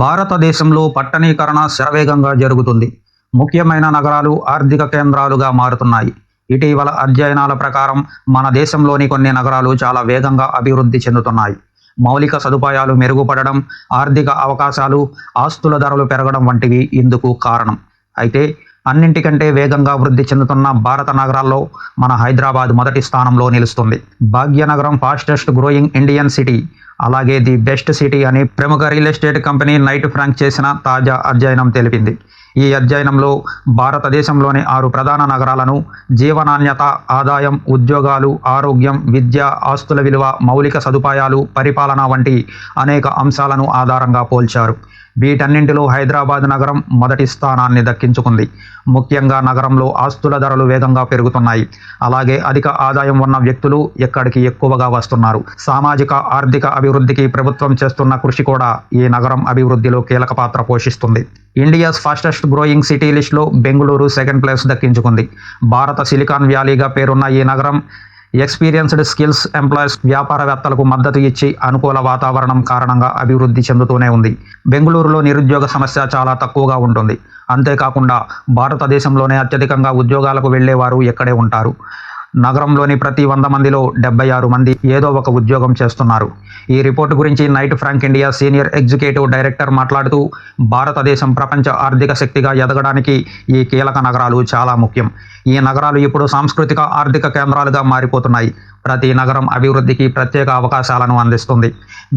భారతదేశంలో పట్టణీకరణ శరవేగంగా జరుగుతుంది. ముఖ్యమైన నగరాలు ఆర్థిక కేంద్రాలుగా మారుతున్నాయి. ఇటీవల అధ్యయనాల ప్రకారం మన దేశంలోని కొన్ని నగరాలు చాలా వేగంగా అభివృద్ధి చెందుతున్నాయి. మౌలిక సదుపాయాలు మెరుగుపడడం, ఆర్థిక అవకాశాలు, ఆస్తుల ధరలు పెరగడం వంటివి ఇందుకు కారణం. అయితే అన్నింటికంటే వేగంగా వృద్ధి చెందుతున్న భారత నగరాల్లో మన హైదరాబాద్ మొదటి స్థానంలో నిలుస్తుంది. Bhagyanagaram fastest growing Indian city, అలాగే ది బెస్ట్ సిటీ అని ప్రముఖ real estate company Knight Frank చేసిన తాజా అధ్యయనం తెలిపింది. ఈ అధ్యయనంలో భారతదేశంలోని 6 ప్రధాన నగరాలను జీవనాణ్యత, ఆదాయం, ఉద్యోగాలు, ఆరోగ్యం, విద్య, ఆస్తుల విలువ, మౌలిక సదుపాయాలు, పరిపాలన వంటి అనేక అంశాలను ఆధారంగా పోల్చారు. వీటన్నింటిలో హైదరాబాద్ నగరం మొదటి స్థానాన్ని దక్కించుకుంది. ముఖ్యంగా నగరంలో ఆస్తుల ధరలు వేగంగా పెరుగుతున్నాయి. అలాగే అధిక ఆదాయం ఉన్న వ్యక్తులు ఇక్కడికి ఎక్కువగా వస్తున్నారు. సామాజిక, ఆర్థిక అభివృద్ధికి ప్రభుత్వం చేస్తున్న కృషి కూడా ఈ నగరం అభివృద్ధిలో కీలక పాత్ర పోషిస్తుంది. ఇండియాస్ ఫాస్టెస్ట్ గ్రోయింగ్ సిటీ లిస్టులో బెంగళూరు సెకండ్ ప్లేస్ దక్కించుకుంది. భారత సిలికాన్ వ్యాలీగా పేరున్న ఈ నగరం ఎక్స్పీరియన్స్డ్ స్కిల్స్ ఎంప్లాయీస్, వ్యాపారవేత్తలకు మద్దతు ఇచ్చి అనుకూల వాతావరణం కారణంగా అభివృద్ధి చెందుతూనే ఉంది. బెంగళూరులో నిరుద్యోగ సమస్య చాలా తక్కువగా ఉంటుంది. అంతేకాకుండా భారతదేశంలోనే అత్యధికంగా ఉద్యోగాలకు వెళ్లేవారు ఇక్కడే ఉంటారు. నగరంలోని ప్రతి 100 మందిలో 76 మంది ఏదో ఒక ఉద్యోగం చేస్తున్నారు. ఈ రిపోర్టు గురించి Knight Frank India senior executive director మాట్లాడుతూ, భారతదేశం ప్రపంచ ఆర్థిక శక్తిగా ఎదగడానికి ఈ కీలక నగరాలు చాలా ముఖ్యం. ఈ నగరాలు ఇప్పుడు సాంస్కృతిక, ఆర్థిక కేంద్రాలుగా మారిపోతున్నాయి. ప్రతి నగరం అభివృద్ధికి ప్రత్యేక అవకాశాలను అందిస్తుంది.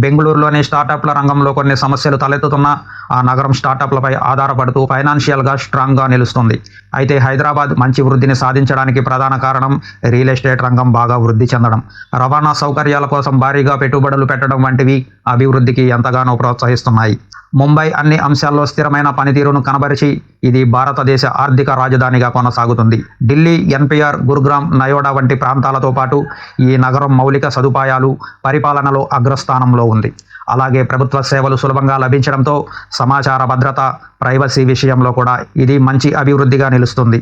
బెంగళూరులోని స్టార్టప్ల రంగంలో కొన్ని సమస్యలు తలెత్తుతున్నా ఆ నగరం స్టార్టప్లపై ఆధారపడుతూ ఫైనాన్షియల్గా స్ట్రాంగ్గా నిలుస్తుంది. అయితే హైదరాబాద్ మంచి వృద్ధిని సాధించడానికి ప్రధాన కారణం రియల్ ఎస్టేట్ రంగం బాగా వృద్ధి చెందడం, రవాణా సౌకర్యాల కోసం భారీగా పెట్టుబడులు పెట్టడం వంటివి అభివృద్ధికి ఎంతగానో ప్రోత్సహిస్తున్నాయి. ముంబై అన్ని అంశాల్లో స్థిరమైన పనితీరును కనబరిచి ఇది భారతదేశ ఆర్థిక రాజధానిగా కొనసాగుతుంది. ఢిల్లీ, ఎన్పిఆర్, గురుగ్రామ్, నయోడా వంటి ప్రాంతాలతో పాటు ఈ నగరం మౌలిక సదుపాయాలు, పరిపాలనలో అగ్రస్థానంలో ఉంది. అలాగే ప్రభుత్వ సేవలు సులభంగా లభించడంతో సమాచార భద్రత, ప్రైవసీ విషయంలో కూడా ఇది మంచి అభివృద్ధిగా నిలుస్తుంది.